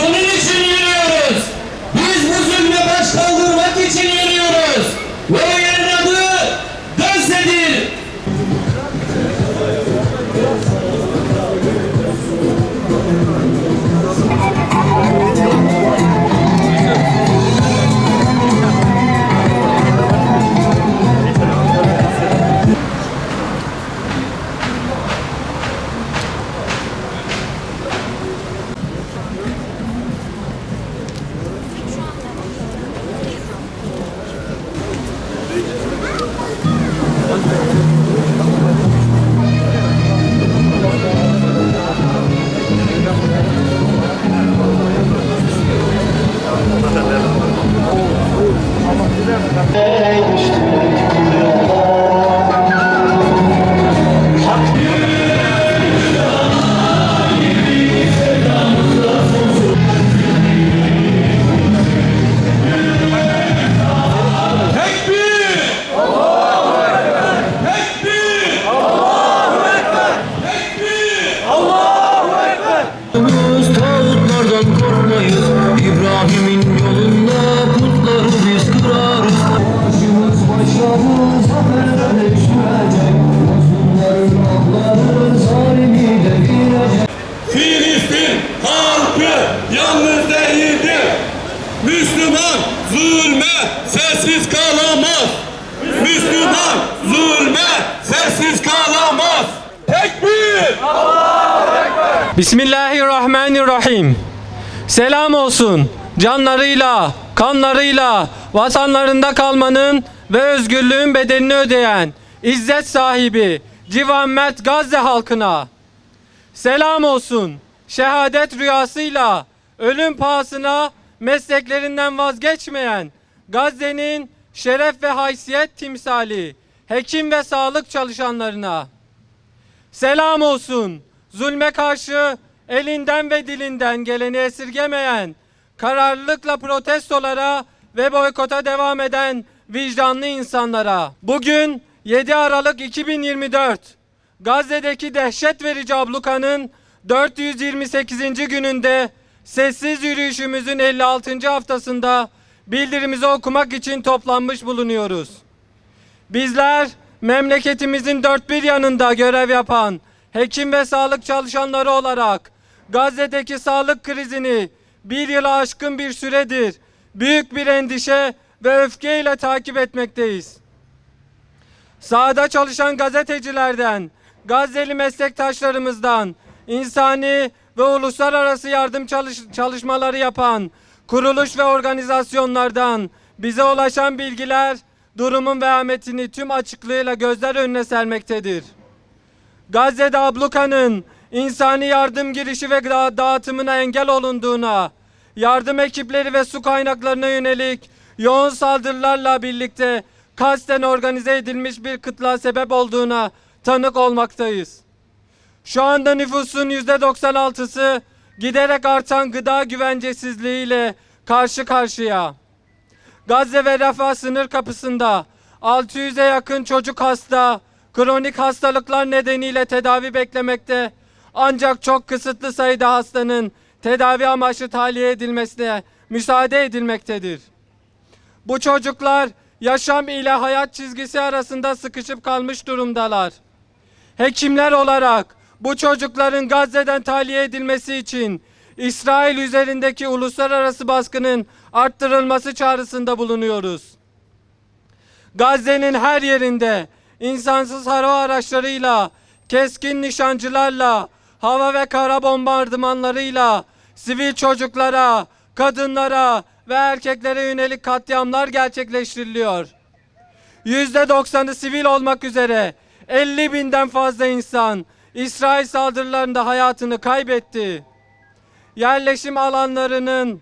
Senin için yürüyoruz. Biz bu zulme baş kaldırmak için yürüyoruz. Ve o yerin adı Gazze'dir. Tağutlardan korkmayız, İbrahim'in yolunda putları biz kırarız. Başımız başlarız, haberler düşürecek, mazlumların ağları zalimiyle girecek. Filistin halkı yalnız değildir. Müslüman zulme sessiz kalamaz. Müslüman zulme sessiz kalamaz. Tekbir! Bismillahirrahmanirrahim. Selam olsun canlarıyla, kanlarıyla vatanlarında kalmanın ve özgürlüğün bedelini ödeyen izzet sahibi Civanmet Gazze halkına. Selam olsun şehadet rüyasıyla ölüm pahasına mesleklerinden vazgeçmeyen Gazze'nin şeref ve haysiyet timsali hekim ve sağlık çalışanlarına. Selam olsun zulme karşı elinden ve dilinden geleni esirgemeyen, kararlılıkla protestolara ve boykota devam eden vicdanlı insanlara. Bugün 7 Aralık 2024, Gazze'deki dehşet verici ablukanın 428. gününde sessiz yürüyüşümüzün 56. haftasında bildirimizi okumak için toplanmış bulunuyoruz. Bizler memleketimizin dört bir yanında görev yapan hekim ve sağlık çalışanları olarak Gazze'deki sağlık krizini bir yılı aşkın bir süredir büyük bir endişe ve öfkeyle takip etmekteyiz. Sahada çalışan gazetecilerden, Gazze'li meslektaşlarımızdan, insani ve uluslararası yardım çalışmaları yapan kuruluş ve organizasyonlardan bize ulaşan bilgiler durumun vehametini tüm açıklığıyla gözler önüne sermektedir. Gazze'de ablukanın insani yardım girişi ve dağıtımına engel olunduğuna, yardım ekipleri ve su kaynaklarına yönelik yoğun saldırılarla birlikte kasten organize edilmiş bir kıtlığa sebep olduğuna tanık olmaktayız. Şu anda nüfusun %96'sı giderek artan gıda güvencesizliğiyle karşı karşıya. Gazze ve Rafah sınır kapısında 600'e yakın çocuk hasta, kronik hastalıklar nedeniyle tedavi beklemekte, ancak çok kısıtlı sayıda hastanın tedavi amaçlı tahliye edilmesine müsaade edilmektedir. Bu çocuklar yaşam ile hayat çizgisi arasında sıkışıp kalmış durumdalar. Hekimler olarak bu çocukların Gazze'den tahliye edilmesi için İsrail üzerindeki uluslararası baskının arttırılması çağrısında bulunuyoruz. Gazze'nin her yerinde insansız hava araçlarıyla, keskin nişancılarla, hava ve kara bombardımanlarıyla sivil çocuklara, kadınlara ve erkeklere yönelik katliamlar gerçekleştiriliyor. %90'ı sivil olmak üzere 50.000'den fazla insan İsrail saldırılarında hayatını kaybetti. Yerleşim alanlarının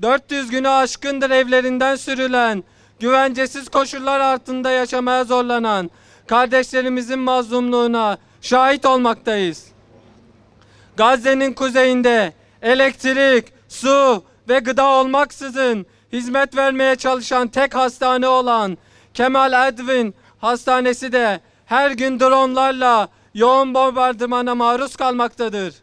400 günü aşkındır evlerinden sürülen, güvencesiz koşullar altında yaşamaya zorlanan kardeşlerimizin mazlumluğuna şahit olmaktayız. Gazze'nin kuzeyinde elektrik, su ve gıda olmaksızın hizmet vermeye çalışan tek hastane olan Kemal Edvin Hastanesi de her gün dronlarla yoğun bombardımana maruz kalmaktadır.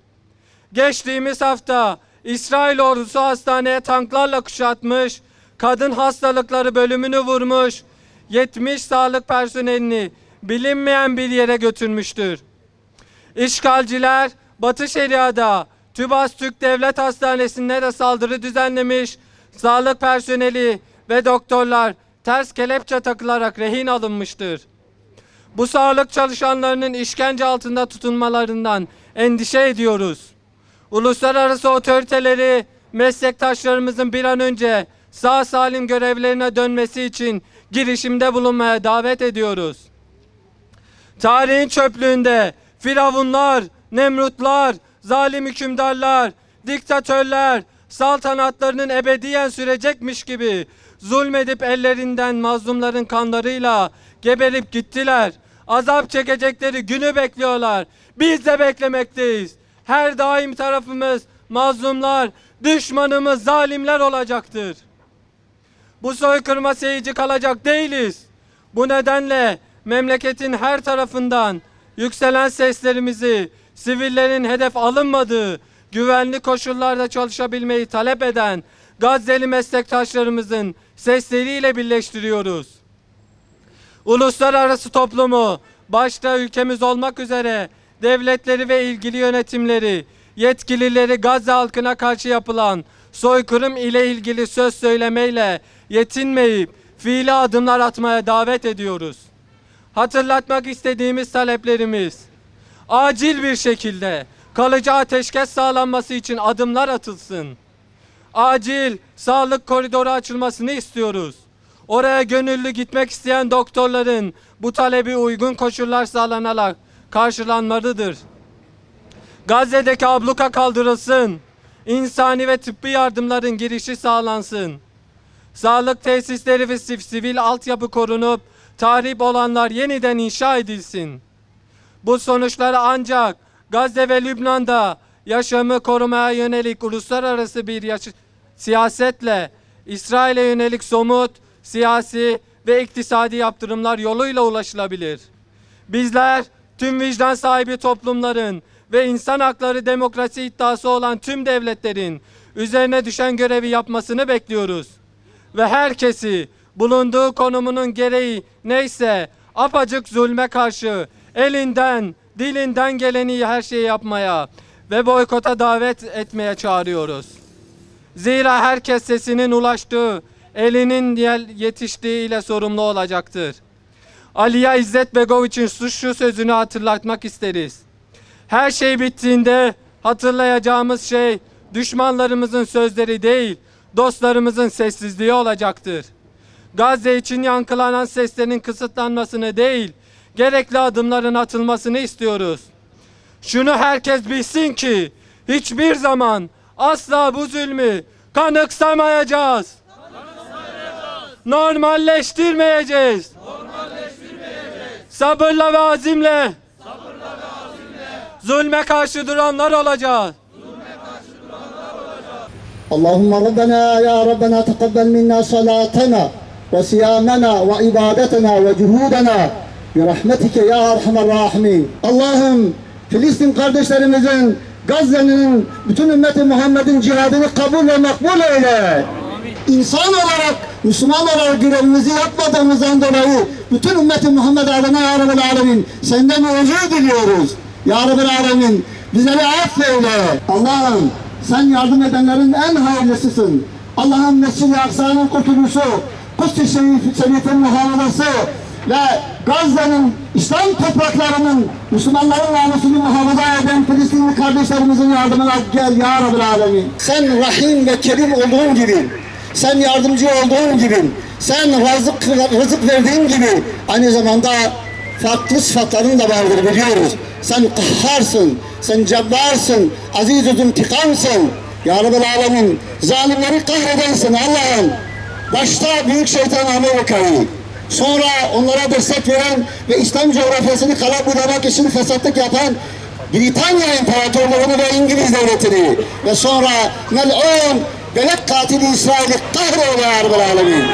Geçtiğimiz hafta İsrail ordusu hastaneye tanklarla kuşatmış, kadın hastalıkları bölümünü vurmuş, 70 sağlık personelini bilinmeyen bir yere götürmüştür. İşgalciler Batı Şeria'da TÜBAS Türk Devlet Hastanesi'nde de saldırı düzenlemiş, sağlık personeli ve doktorlar ters kelepçe takılarak rehin alınmıştır. Bu sağlık çalışanlarının işkence altında tutulmalarından endişe ediyoruz. Uluslararası otoriteleri meslektaşlarımızın bir an önce sağ salim görevlerine dönmesi için girişimde bulunmaya davet ediyoruz. Tarihin çöplüğünde firavunlar, nemrutlar, zalim hükümdarlar, diktatörler saltanatlarının ebediyen sürecekmiş gibi zulmedip ellerinden mazlumların kanlarıyla geberip gittiler. Azap çekecekleri günü bekliyorlar. Biz de beklemekteyiz. Her daim tarafımız mazlumlar, düşmanımız zalimler olacaktır. Bu soykırıma seyirci kalacak değiliz. Bu nedenle memleketin her tarafından yükselen seslerimizi sivillerin hedef alınmadığı, güvenli koşullarda çalışabilmeyi talep eden Gazze'li meslektaşlarımızın sesleriyle birleştiriyoruz. Uluslararası toplumu, başta ülkemiz olmak üzere devletleri ve ilgili yönetimleri, yetkilileri Gazze halkına karşı yapılan soykırım ile ilgili söz söylemeyle yetinmeyip fiili adımlar atmaya davet ediyoruz. Hatırlatmak istediğimiz taleplerimiz: acil bir şekilde kalıcı ateşkes sağlanması için adımlar atılsın. Acil sağlık koridoru açılmasını istiyoruz. Oraya gönüllü gitmek isteyen doktorların bu talebi uygun koşullar sağlanarak karşılanmalıdır. Gazze'deki abluka kaldırılsın. İnsani ve tıbbi yardımların girişi sağlansın. Sağlık tesisleri ve sivil altyapı korunup tahrip olanlar yeniden inşa edilsin. Bu sonuçları ancak Gazze ve Lübnan'da yaşamı korumaya yönelik uluslararası bir siyasetle, İsrail'e yönelik somut, siyasi ve iktisadi yaptırımlar yoluyla ulaşılabilir. Bizler tüm vicdan sahibi toplumların ve insan hakları demokrasi iddiası olan tüm devletlerin üzerine düşen görevi yapmasını bekliyoruz. Ve herkesi bulunduğu konumunun gereği neyse apacık zulme karşı elinden, dilinden geleni her şeyi yapmaya ve boykota davet etmeye çağırıyoruz. Zira herkes sesinin ulaştığı, elinin yetiştiğiyle sorumlu olacaktır. Aliya İzzet Begoviç'in şu sözünü hatırlatmak isteriz. Her şey bittiğinde hatırlayacağımız şey düşmanlarımızın sözleri değil, dostlarımızın sessizliği olacaktır. Gazze için yankılanan seslerin kısıtlanmasını değil, gerekli adımların atılmasını istiyoruz. Şunu herkes bilsin ki hiçbir zaman asla bu zulmü kanıksamayacağız. Normalleştirmeyeceğiz. Sabırla ve azimle zulme karşı duranlar olacağız. اللهم ربنا يا ربنا تقبل منا صلاتنا وصيامنا وعبادتنا وcuhudana برحمتك ya erhamer rahimin. Allah'ım Filistin kardeşlerimizin, Gazze'nin, bütün ümmeti Muhammed'in cihadını kabul ve makbul eyle. İnsan olarak, Müslüman olarak görevimizi yapmadığımızdan dolayı bütün ümmeti Muhammed adına ya Rabbel Alemin senden özür diliyoruz. Ya Rabbel Alemin bizleri affeyle. Allah'ım sen yardım edenlerin en hayırlısısın. Allah'ım Mescid-i Aksa'nın kurtuluşu, Kudüs-i Şerif'in muhafazası ve Gazze'nin, İslam topraklarının, Müslümanların namusunu muhafaza eden Filistinli kardeşlerimizin yardımına gel ya Rabbil Alemin. Sen Rahim ve Kerim olduğun gibi, sen yardımcı olduğun gibi, sen rızık verdiğin gibi aynı zamanda farklı sıfatların da vardır biliyoruz. Sen kahharsın, sen cebbarsın, aziz-i intikamsın. Ya Rabbil Alemin, zalimleri kahredensin Allah'ım. Başta büyük şeytan Amerika'yı, sonra onlara destek veren ve İslam coğrafyasını kala budamak için fesatlık yapan Britanya İmparatorluğunu ve İngiliz devletini ve sonra mel'un belek katili İsrail'i kahreyle ya Rabbil Alemin.